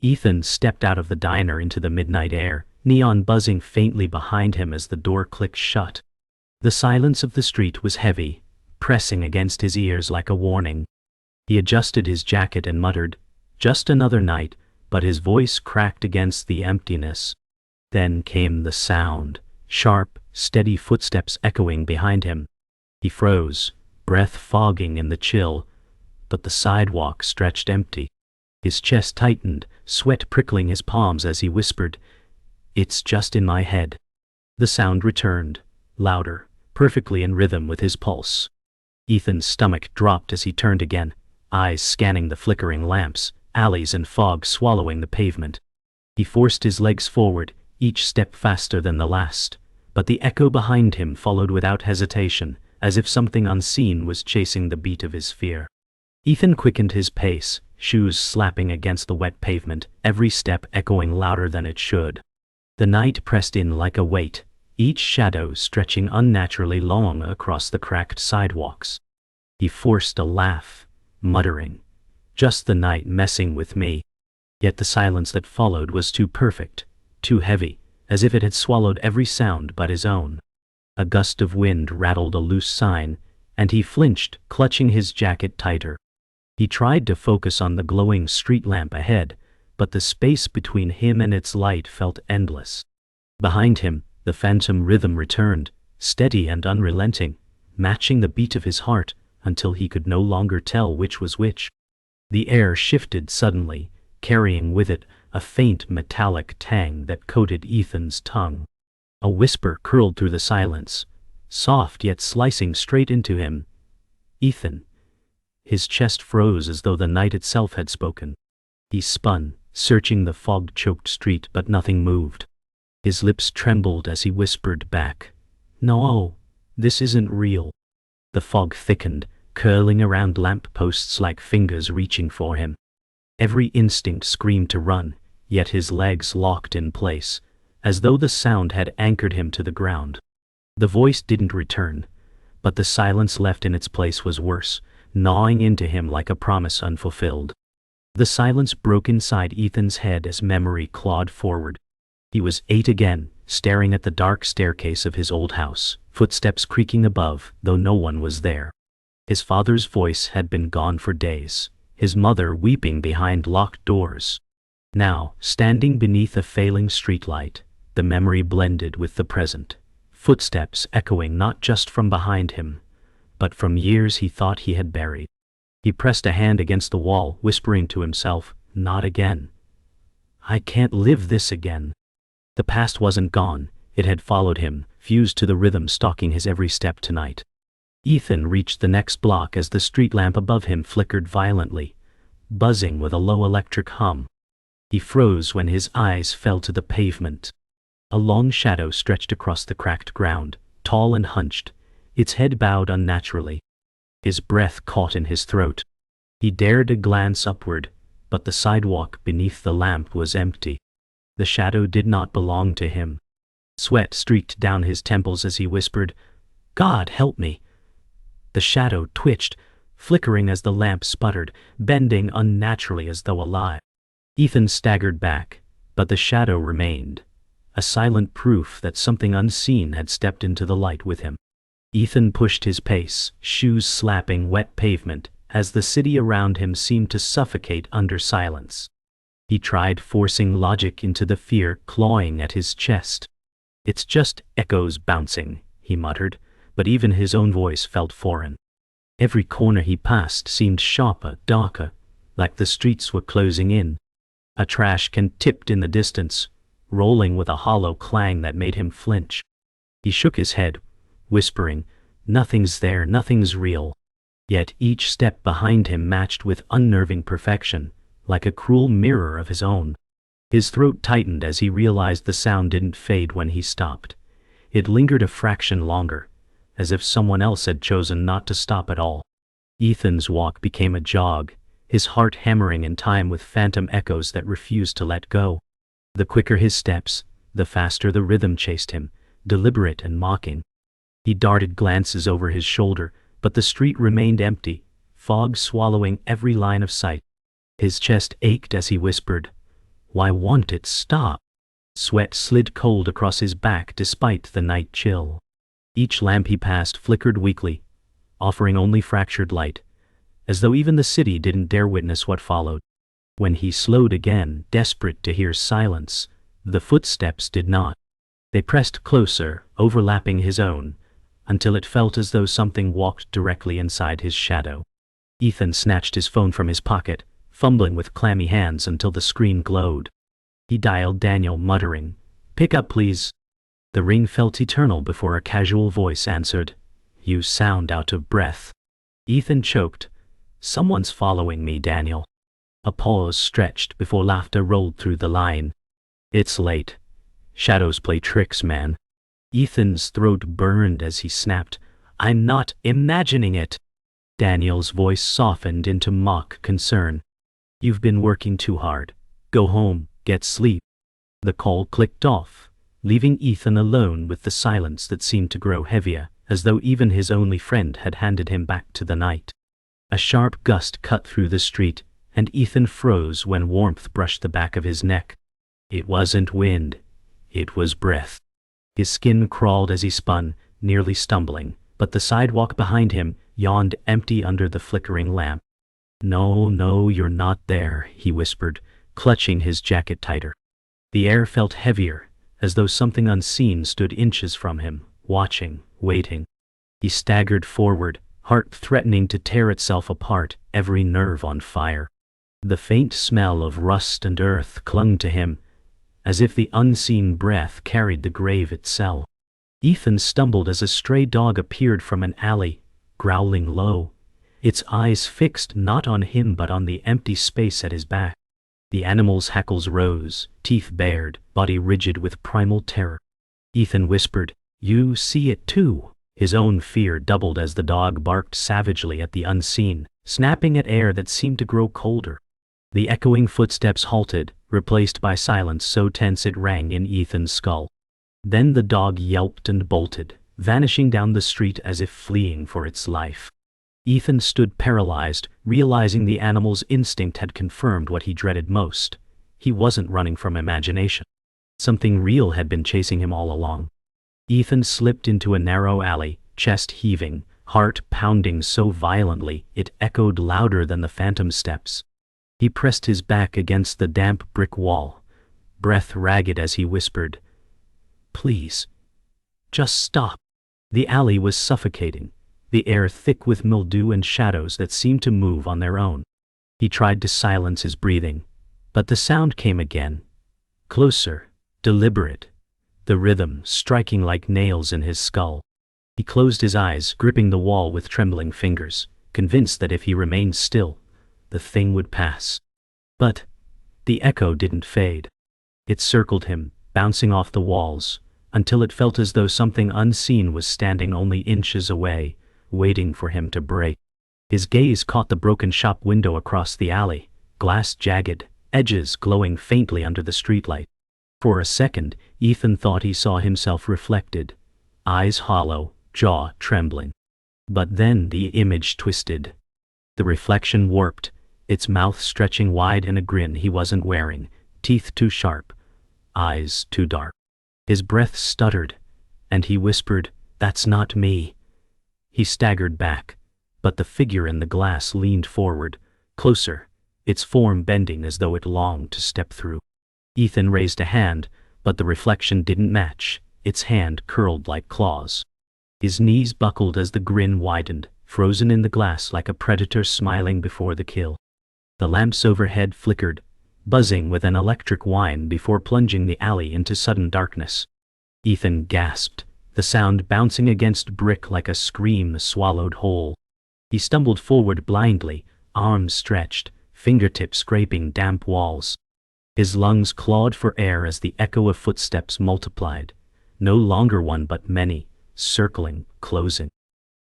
Ethan stepped out of the diner into the midnight air, neon buzzing faintly behind him as the door clicked shut. The silence of the street was heavy, pressing against his ears like a warning. He adjusted his jacket and muttered, "Just another night," but his voice cracked against the emptiness. Then came the sound, sharp, steady footsteps echoing behind him. He froze, breath fogging in the chill, but the sidewalk stretched empty. His chest tightened, sweat prickling his palms as he whispered, "It's just in my head." The sound returned, louder, perfectly in rhythm with his pulse. Ethan's stomach dropped as he turned again, eyes scanning the flickering lamps, alleys and fog swallowing the pavement. He forced his legs forward, each step faster than the last, but the echo behind him followed without hesitation, as if something unseen was chasing the beat of his fear. Ethan quickened his pace, shoes slapping against the wet pavement, every step echoing louder than it should. The night pressed in like a weight, each shadow stretching unnaturally long across the cracked sidewalks. He forced a laugh, muttering, "Just the night messing with me." Yet the silence that followed was too perfect, too heavy, as if it had swallowed every sound but his own. A gust of wind rattled a loose sign, and he flinched, clutching his jacket tighter. He tried to focus on the glowing street lamp ahead, but the space between him and its light felt endless. Behind him, the phantom rhythm returned, steady and unrelenting, matching the beat of his heart until he could no longer tell which was which. The air shifted suddenly, carrying with it a faint metallic tang that coated Ethan's tongue. A whisper curled through the silence, soft yet slicing straight into him. "Ethan." His chest froze as though the night itself had spoken. He spun, searching the fog-choked street, but nothing moved. His lips trembled as he whispered back, "No, this isn't real." The fog thickened, curling around lamp-posts like fingers reaching for him. Every instinct screamed to run, yet his legs locked in place, as though the sound had anchored him to the ground. The voice didn't return, but the silence left in its place was worse, gnawing into him like a promise unfulfilled. The silence broke inside Ethan's head as memory clawed forward. He was 8 again, staring at the dark staircase of his old house, footsteps creaking above, though no one was there. His father's voice had been gone for days, his mother weeping behind locked doors. Now, standing beneath a failing streetlight, the memory blended with the present, footsteps echoing not just from behind him, but from years he thought he had buried. He pressed a hand against the wall, whispering to himself, "Not again. I can't live this again." The past wasn't gone, it had followed him, fused to the rhythm stalking his every step tonight. Ethan reached the next block as the street lamp above him flickered violently, buzzing with a low electric hum. He froze when his eyes fell to the pavement. A long shadow stretched across the cracked ground, tall and hunched, its head bowed unnaturally. His breath caught in his throat. He dared a glance upward, but the sidewalk beneath the lamp was empty. The shadow did not belong to him. Sweat streaked down his temples as he whispered, "God help me." The shadow twitched, flickering as the lamp sputtered, bending unnaturally as though alive. Ethan staggered back, but the shadow remained, a silent proof that something unseen had stepped into the light with him. Ethan pushed his pace, shoes slapping wet pavement, as the city around him seemed to suffocate under silence. He tried forcing logic into the fear clawing at his chest. "It's just echoes bouncing," he muttered, but even his own voice felt foreign. Every corner he passed seemed sharper, darker, like the streets were closing in. A trash can tipped in the distance, rolling with a hollow clang that made him flinch. He shook his head, whispering, "Nothing's there, nothing's real." Yet each step behind him matched with unnerving perfection, like a cruel mirror of his own. His throat tightened as he realized the sound didn't fade when he stopped. It lingered a fraction longer, as if someone else had chosen not to stop at all. Ethan's walk became a jog, his heart hammering in time with phantom echoes that refused to let go. The quicker his steps, the faster the rhythm chased him, deliberate and mocking. He darted glances over his shoulder, but the street remained empty, fog swallowing every line of sight. His chest ached as he whispered, Why won't it stop? Sweat slid cold across his back despite the night chill. Each lamp he passed flickered weakly, offering only fractured light, as though even the city didn't dare witness what followed. When he slowed again, desperate to hear silence, the footsteps did not. They pressed closer, overlapping his own, until it felt as though something walked directly inside his shadow. Ethan snatched his phone from his pocket, fumbling with clammy hands until the screen glowed. He dialed Daniel, muttering, "Pick up, please." The ring felt eternal before a casual voice answered, "You sound out of breath." Ethan choked. "Someone's following me, Daniel." A pause stretched before laughter rolled through the line. "It's late. Shadows play tricks, man." Ethan's throat burned as he snapped, "I'm not imagining it." Daniel's voice softened into mock concern. "You've been working too hard. Go home, get sleep." The call clicked off, leaving Ethan alone with the silence that seemed to grow heavier, as though even his only friend had handed him back to the night. A sharp gust cut through the street, and Ethan froze when warmth brushed the back of his neck. It wasn't wind, it was breath. His skin crawled as he spun, nearly stumbling, but the sidewalk behind him yawned empty under the flickering lamp. No, you're not there," he whispered, clutching his jacket tighter. The air felt heavier, as though something unseen stood inches from him, watching, waiting. He staggered forward, heart threatening to tear itself apart, every nerve on fire. The faint smell of rust and earth clung to him, as if the unseen breath carried the grave itself. Ethan stumbled as a stray dog appeared from an alley, growling low, its eyes fixed not on him but on the empty space at his back. The animal's hackles rose, teeth bared, body rigid with primal terror. Ethan whispered, "You see it too." His own fear doubled as the dog barked savagely at the unseen, snapping at air that seemed to grow colder. The echoing footsteps halted, replaced by silence so tense it rang in Ethan's skull. Then the dog yelped and bolted, vanishing down the street as if fleeing for its life. Ethan stood paralyzed, realizing the animal's instinct had confirmed what he dreaded most. He wasn't running from imagination. Something real had been chasing him all along. Ethan slipped into a narrow alley, chest heaving, heart pounding so violently it echoed louder than the phantom steps. He pressed his back against the damp brick wall, breath ragged as he whispered, "Please, just stop." The alley was suffocating, the air thick with mildew and shadows that seemed to move on their own. He tried to silence his breathing, but the sound came again, closer, deliberate, the rhythm striking like nails in his skull. He closed his eyes, gripping the wall with trembling fingers, convinced that if he remained still, the thing would pass. But the echo didn't fade. It circled him, bouncing off the walls, until it felt as though something unseen was standing only inches away, waiting for him to break. His gaze caught the broken shop window across the alley, glass jagged, edges glowing faintly under the streetlight. For a second, Ethan thought he saw himself reflected, eyes hollow, jaw trembling. But then the image twisted. The reflection warped, its mouth stretching wide in a grin he wasn't wearing, teeth too sharp, eyes too dark. His breath stuttered, and he whispered, "That's not me." He staggered back, but the figure in the glass leaned forward, closer, its form bending as though it longed to step through. Ethan raised a hand, but the reflection didn't match, its hand curled like claws. His knees buckled as the grin widened, frozen in the glass like a predator smiling before the kill. The lamps overhead flickered, buzzing with an electric whine before plunging the alley into sudden darkness. Ethan gasped, the sound bouncing against brick like a scream swallowed whole. He stumbled forward blindly, arms stretched, fingertips scraping damp walls. His lungs clawed for air as the echo of footsteps multiplied, no longer one but many, circling, closing.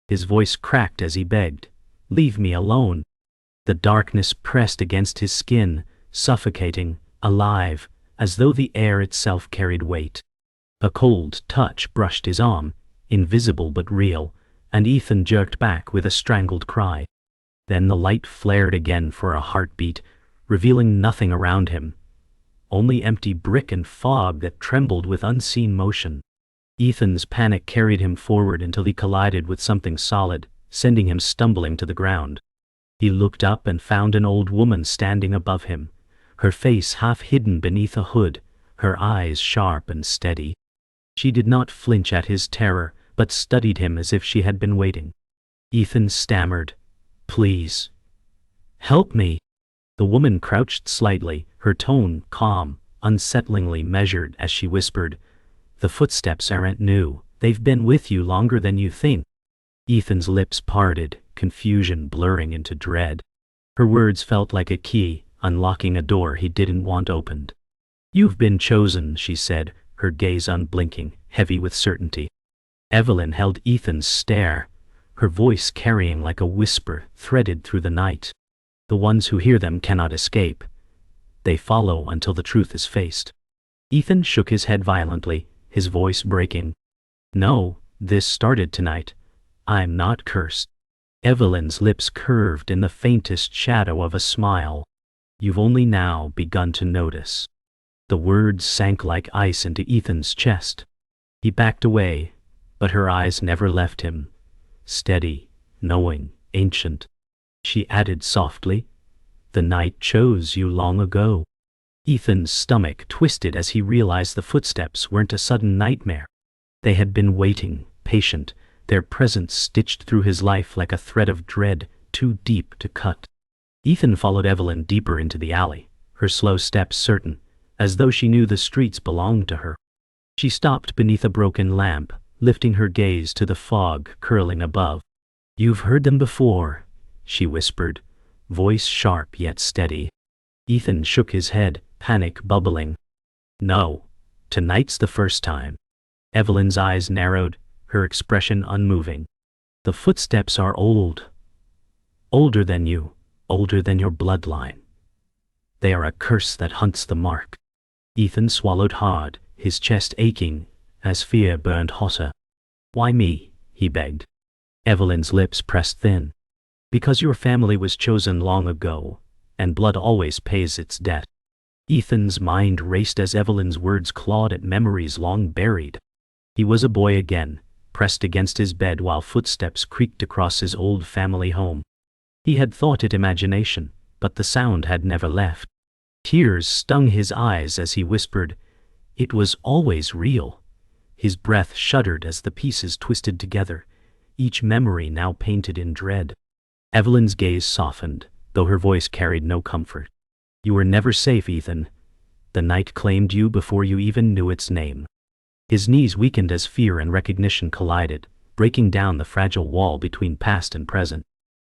His voice cracked as he begged, "Leave me alone." The darkness pressed against his skin, suffocating, alive, as though the air itself carried weight. A cold touch brushed his arm, invisible but real, and Ethan jerked back with a strangled cry. Then the light flared again for a heartbeat, revealing nothing around him. only empty brick and fog that trembled with unseen motion. Ethan's panic carried him forward until he collided with something solid, sending him stumbling to the ground. He looked up and found an old woman standing above him, her face half hidden beneath a hood, her eyes sharp and steady. She did not flinch at his terror, but studied him as if she had been waiting. Ethan stammered, "Please, help me." The woman crouched slightly, her tone calm, unsettlingly measured as she whispered, "The footsteps aren't new, they've been with you longer than you think." Ethan's lips parted, confusion blurring into dread. Her words felt like a key, unlocking a door he didn't want opened. "You've been chosen," she said, her gaze unblinking, heavy with certainty. Evelyn held Ethan's stare, her voice carrying like a whisper threaded through the night. "The ones who hear them cannot escape. They follow until the truth is faced." Ethan shook his head violently, his voice breaking. "No, this started tonight. I'm not cursed." Evelyn's lips curved in the faintest shadow of a smile. "You've only now begun to notice." The words sank like ice into Ethan's chest. He backed away, but her eyes never left him. Steady, knowing, ancient. She added softly, "The night chose you long ago." Ethan's stomach twisted as he realized the footsteps weren't a sudden nightmare. They had been waiting, patient, their presence stitched through his life like a thread of dread, too deep to cut. Ethan followed Evelyn deeper into the alley, her slow steps certain, as though she knew the streets belonged to her. She stopped beneath a broken lamp, lifting her gaze to the fog curling above. "You've heard them before," she whispered, voice sharp yet steady. Ethan shook his head, panic bubbling. "No, tonight's the first time." Evelyn's eyes narrowed, her expression unmoving. "The footsteps are old. Older than you, older than your bloodline. They are a curse that hunts the mark." Ethan swallowed hard, his chest aching, as fear burned hotter. "Why me?" he begged. Evelyn's lips pressed thin. "Because your family was chosen long ago, and blood always pays its debt." Ethan's mind raced as Evelyn's words clawed at memories long buried. He was a boy again, pressed against his bed while footsteps creaked across his old family home. He had thought it imagination, but the sound had never left. Tears stung his eyes as he whispered, "It was always real." His breath shuddered as the pieces twisted together, each memory now painted in dread. Evelyn's gaze softened, though her voice carried no comfort. "You were never safe, Ethan. The night claimed you before you even knew its name." His knees weakened as fear and recognition collided, breaking down the fragile wall between past and present.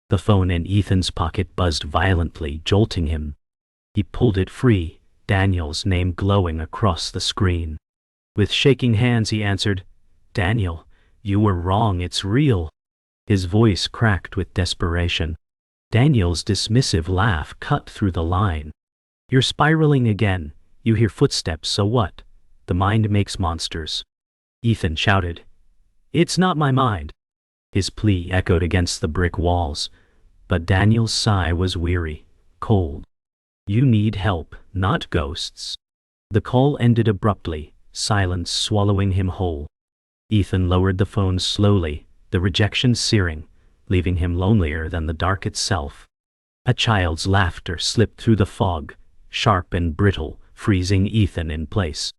The phone in Ethan's pocket buzzed violently, jolting him. He pulled it free, Daniel's name glowing across the screen. With shaking hands he answered, "Daniel, you were wrong, it's real." His voice cracked with desperation. Daniel's dismissive laugh cut through the line. "You're spiraling again. You hear footsteps, so what? The mind makes monsters." Ethan shouted, "It's not my mind." His plea echoed against the brick walls, but Daniel's sigh was weary, cold. "You need help, not ghosts." The call ended abruptly, silence swallowing him whole. Ethan lowered the phone slowly, the rejection searing, leaving him lonelier than the dark itself. A child's laughter slipped through the fog, sharp and brittle, freezing Ethan in place.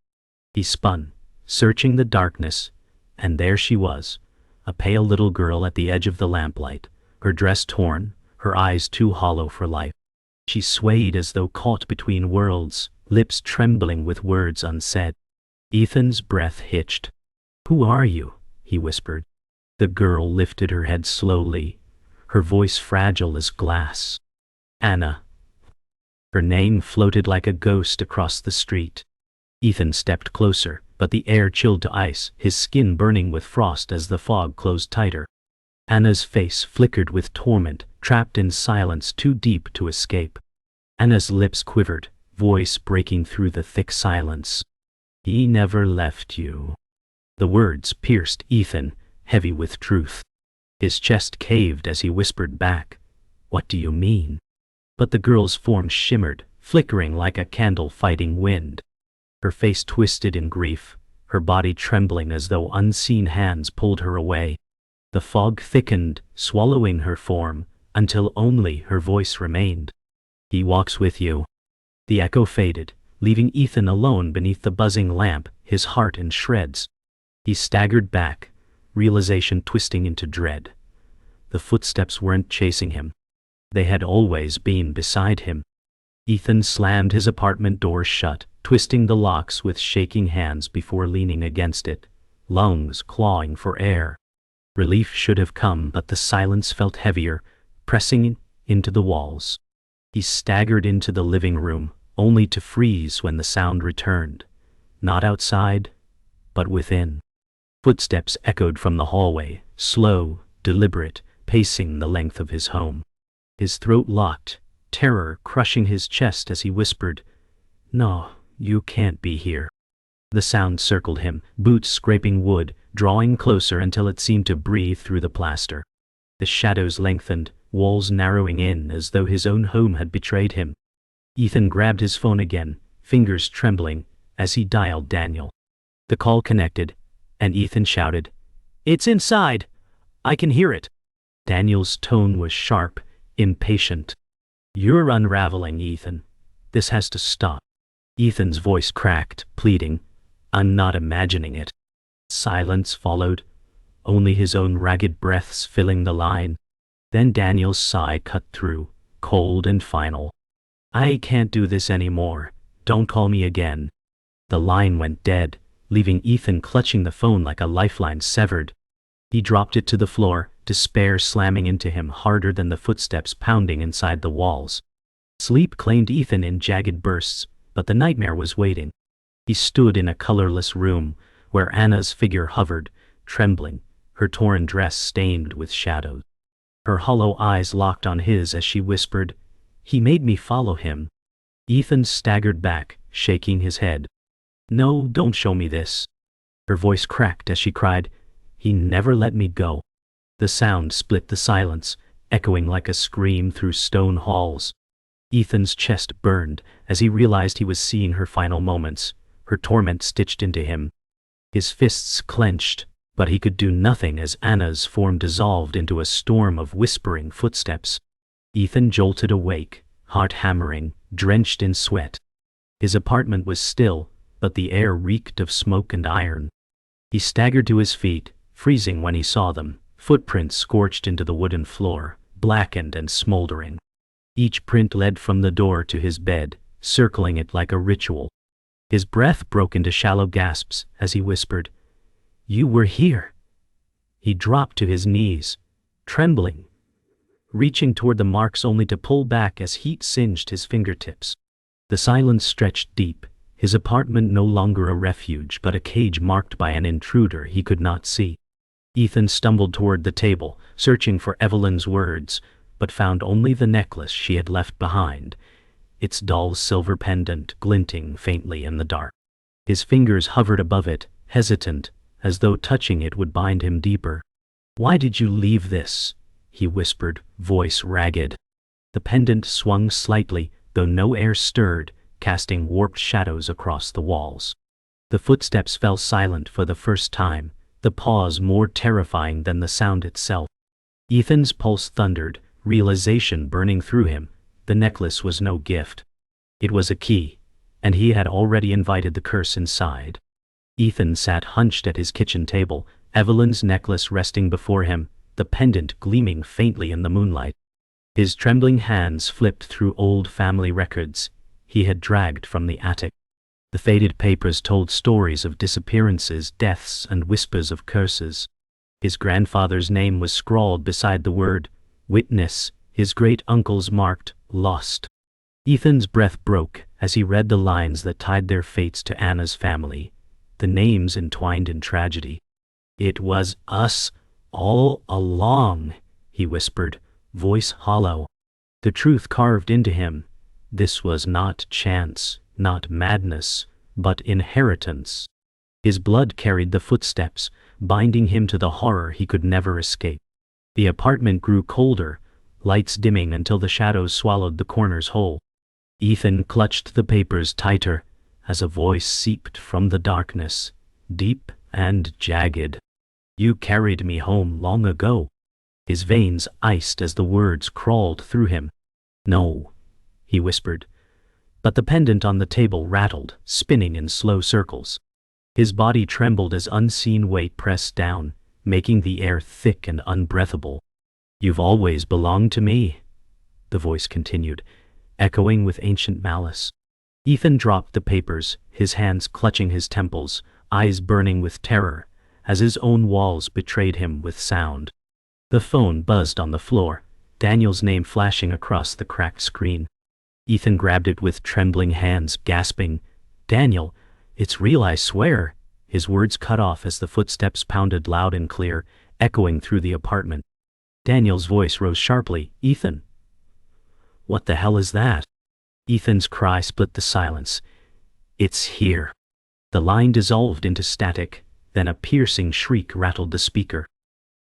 He spun, searching the darkness, and there she was, a pale little girl at the edge of the lamplight, her dress torn, her eyes too hollow for life. She swayed as though caught between worlds, lips trembling with words unsaid. Ethan's breath hitched. "Who are you?" he whispered. The girl lifted her head slowly, her voice fragile as glass. "Anna." Her name floated like a ghost across the street. Ethan stepped closer, but the air chilled to ice, his skin burning with frost as the fog closed tighter. Anna's face flickered with torment, trapped in silence too deep to escape. Anna's lips quivered, voice breaking through the thick silence. "He never left you." The words pierced Ethan, heavy with truth. His chest caved as he whispered back, "What do you mean?" But the girl's form shimmered, flickering like a candle fighting wind. Her face twisted in grief, her body trembling as though unseen hands pulled her away. The fog thickened, swallowing her form, until only her voice remained. "He walks with you." The echo faded, leaving Ethan alone beneath the buzzing lamp, his heart in shreds. He staggered back, realization twisting into dread. The footsteps weren't chasing him. They had always been beside him. Ethan slammed his apartment door shut, twisting the locks with shaking hands before leaning against it, lungs clawing for air. Relief should have come, but the silence felt heavier, pressing into the walls. He staggered into the living room, only to freeze when the sound returned. Not outside, but within. Footsteps echoed from the hallway, slow, deliberate, pacing the length of his home. His throat locked, terror crushing his chest as he whispered, "No, you can't be here." The sound circled him, boots scraping wood, drawing closer until it seemed to breathe through the plaster. The shadows lengthened, walls narrowing in as though his own home had betrayed him. Ethan grabbed his phone again, fingers trembling, as he dialed Daniel. The call connected, and Ethan shouted, "It's inside! I can hear it!" Daniel's tone was sharp, impatient. "You're unraveling, Ethan. This has to stop." Ethan's voice cracked, pleading, "I'm not imagining it." Silence followed, only his own ragged breaths filling the line. Then Daniel's sigh cut through, cold and final. "I can't do this anymore. Don't call me again." The line went dead, leaving Ethan clutching the phone like a lifeline severed. He dropped it to the floor, despair slamming into him harder than the footsteps pounding inside the walls. Sleep claimed Ethan in jagged bursts, but the nightmare was waiting. He stood in a colorless room, where Anna's figure hovered, trembling, her torn dress stained with shadows. Her hollow eyes locked on his as she whispered, "He made me follow him." Ethan staggered back, shaking his head. "No, don't show me this." Her voice cracked as she cried, "He never let me go." The sound split the silence, echoing like a scream through stone halls. Ethan's chest burned as he realized he was seeing her final moments, her torment stitched into him. His fists clenched, but he could do nothing as Anna's form dissolved into a storm of whispering footsteps. Ethan jolted awake, heart hammering, drenched in sweat. His apartment was still, but the air reeked of smoke and iron. He staggered to his feet, freezing when he saw them, footprints scorched into the wooden floor, blackened and smoldering. Each print led from the door to his bed, circling it like a ritual. His breath broke into shallow gasps as he whispered, "You were here." He dropped to his knees, trembling, reaching toward the marks only to pull back as heat singed his fingertips. The silence stretched deep, his apartment no longer a refuge but a cage marked by an intruder he could not see. Ethan stumbled toward the table, searching for Evelyn's words, but found only the necklace she had left behind, its dull silver pendant glinting faintly in the dark. His fingers hovered above it, hesitant, as though touching it would bind him deeper. "Why did you leave this?" he whispered, voice ragged. The pendant swung slightly, though no air stirred, casting warped shadows across the walls. The footsteps fell silent for the first time, the pause more terrifying than the sound itself. Ethan's pulse thundered, realization burning through him. The necklace was no gift. It was a key, and he had already invited the curse inside. Ethan sat hunched at his kitchen table, Evelyn's necklace resting before him, the pendant gleaming faintly in the moonlight. His trembling hands flipped through old family records he had dragged from the attic. The faded papers told stories of disappearances, deaths, and whispers of curses. His grandfather's name was scrawled beside the word witness, his great-uncle's marked lost. Ethan's breath broke as he read the lines that tied their fates to Anna's family, the names entwined in tragedy. "It was us all along," he whispered, voice hollow. The truth carved into him. This was not chance, not madness, but inheritance. His blood carried the footsteps, binding him to the horror he could never escape. The apartment grew colder, lights dimming until the shadows swallowed the corners whole. Ethan clutched the papers tighter as a voice seeped from the darkness, deep and jagged. You carried me home long ago. His veins iced as the words crawled through him. No, he whispered. But the pendant on the table rattled, spinning in slow circles. His body trembled as unseen weight pressed down, making the air thick and unbreathable. You've always belonged to me, the voice continued, echoing with ancient malice. Ethan dropped the papers, his hands clutching his temples, eyes burning with terror, as his own walls betrayed him with sound. The phone buzzed on the floor, Daniel's name flashing across the cracked screen. Ethan grabbed it with trembling hands, gasping, "Daniel, it's real, I swear." His words cut off as the footsteps pounded loud and clear, echoing through the apartment. Daniel's voice rose sharply, "Ethan, what the hell is that?" Ethan's cry split the silence. "It's here." The line dissolved into static, then a piercing shriek rattled the speaker.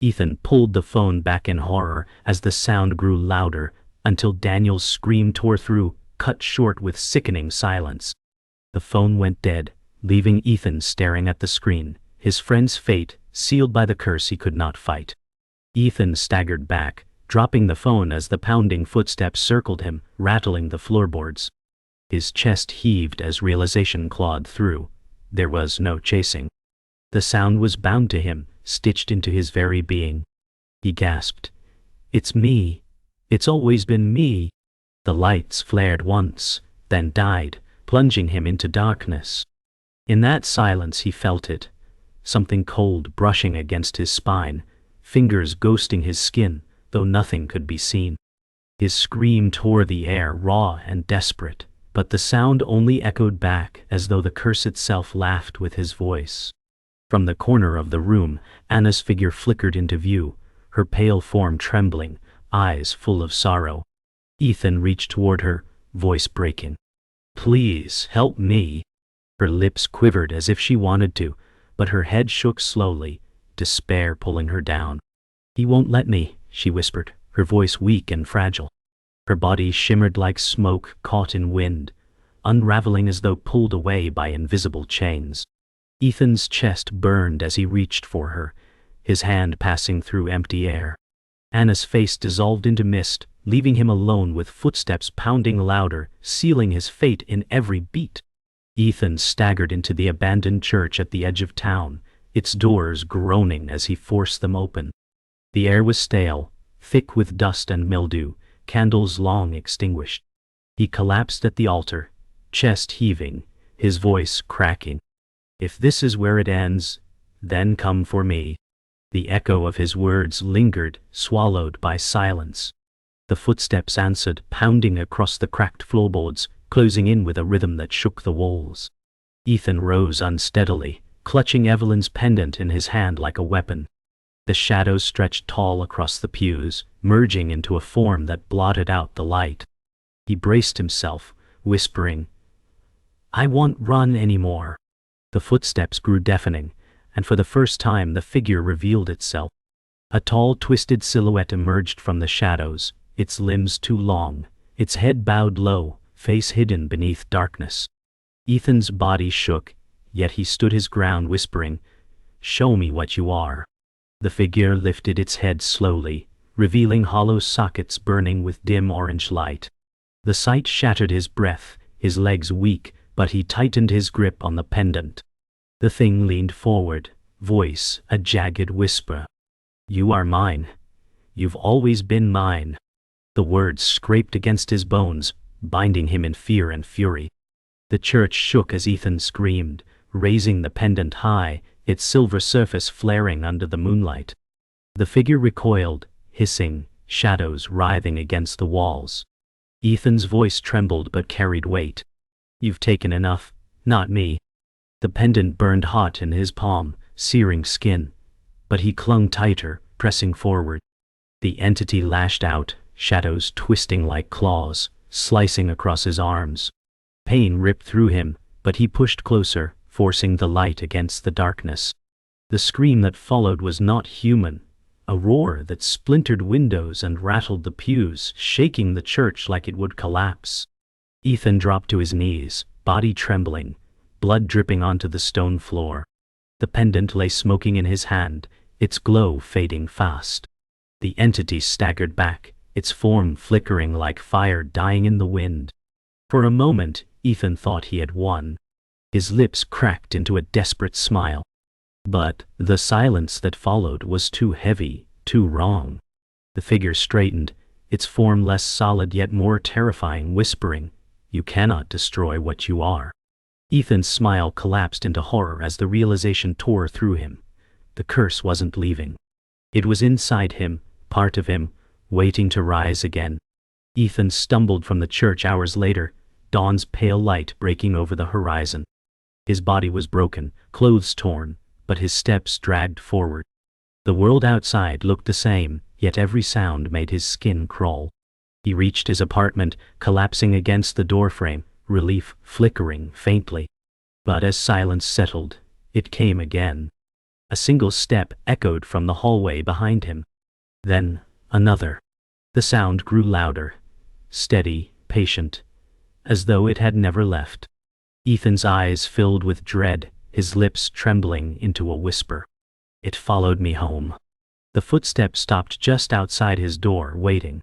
Ethan pulled the phone back in horror as the sound grew louder, until Daniel's scream tore through, cut short with sickening silence. The phone went dead, leaving Ethan staring at the screen, his friend's fate sealed by the curse he could not fight. Ethan staggered back, dropping the phone as the pounding footsteps circled him, rattling the floorboards. His chest heaved as realization clawed through. There was no chasing. The sound was bound to him, stitched into his very being. He gasped, "It's me. It's always been me." The lights flared once, then died, plunging him into darkness. In that silence he felt it, something cold brushing against his spine, fingers ghosting his skin, though nothing could be seen. His scream tore the air, raw and desperate, but the sound only echoed back as though the curse itself laughed with his voice. From the corner of the room, Anna's figure flickered into view, her pale form trembling, eyes full of sorrow. Ethan reached toward her, voice breaking. "Please, help me." Her lips quivered as if she wanted to, but her head shook slowly, despair pulling her down. "He won't let me," she whispered, her voice weak and fragile. Her body shimmered like smoke caught in wind, unraveling as though pulled away by invisible chains. Ethan's chest burned as he reached for her, his hand passing through empty air. Anna's face dissolved into mist, leaving him alone with footsteps pounding louder, sealing his fate in every beat. Ethan staggered into the abandoned church at the edge of town, its doors groaning as he forced them open. The air was stale, thick with dust and mildew, candles long extinguished. He collapsed at the altar, chest heaving, his voice cracking. "If this is where it ends, then come for me." The echo of his words lingered, swallowed by silence. The footsteps answered, pounding across the cracked floorboards, closing in with a rhythm that shook the walls. Ethan rose unsteadily, clutching Evelyn's pendant in his hand like a weapon. The shadows stretched tall across the pews, merging into a form that blotted out the light. He braced himself, whispering, "I won't run anymore." The footsteps grew deafening, and for the first time the figure revealed itself. A tall, twisted silhouette emerged from the shadows, its limbs too long, its head bowed low, face hidden beneath darkness. Ethan's body shook, yet he stood his ground, whispering, "Show me what you are." The figure lifted its head slowly, revealing hollow sockets burning with dim orange light. The sight shattered his breath, his legs weak, but he tightened his grip on the pendant. The thing leaned forward, voice a jagged whisper. "You are mine. You've always been mine." The words scraped against his bones, binding him in fear and fury. The church shook as Ethan screamed, raising the pendant high, its silver surface flaring under the moonlight. The figure recoiled, hissing, shadows writhing against the walls. Ethan's voice trembled but carried weight. "You've taken enough, not me." The pendant burned hot in his palm, searing skin, but he clung tighter, pressing forward. The entity lashed out, shadows twisting like claws, slicing across his arms. Pain ripped through him, but he pushed closer, forcing the light against the darkness. The scream that followed was not human, a roar that splintered windows and rattled the pews, shaking the church like it would collapse. Ethan dropped to his knees, body trembling, blood dripping onto the stone floor. The pendant lay smoking in his hand, its glow fading fast. The entity staggered back, its form flickering like fire dying in the wind. For a moment, Ethan thought he had won. His lips cracked into a desperate smile. But the silence that followed was too heavy, too wrong. The figure straightened, its form less solid yet more terrifying, whispering, "You cannot destroy what you are." Ethan's smile collapsed into horror as the realization tore through him. The curse wasn't leaving. It was inside him, part of him, waiting to rise again. Ethan stumbled from the church hours later, dawn's pale light breaking over the horizon. His body was broken, clothes torn, but his steps dragged forward. The world outside looked the same, yet every sound made his skin crawl. He reached his apartment, collapsing against the doorframe, relief flickering faintly. But as silence settled, it came again. A single step echoed from the hallway behind him. Then, another. The sound grew louder, steady, patient, as though it had never left. Ethan's eyes filled with dread, his lips trembling into a whisper. "It followed me home." The footsteps stopped just outside his door, waiting.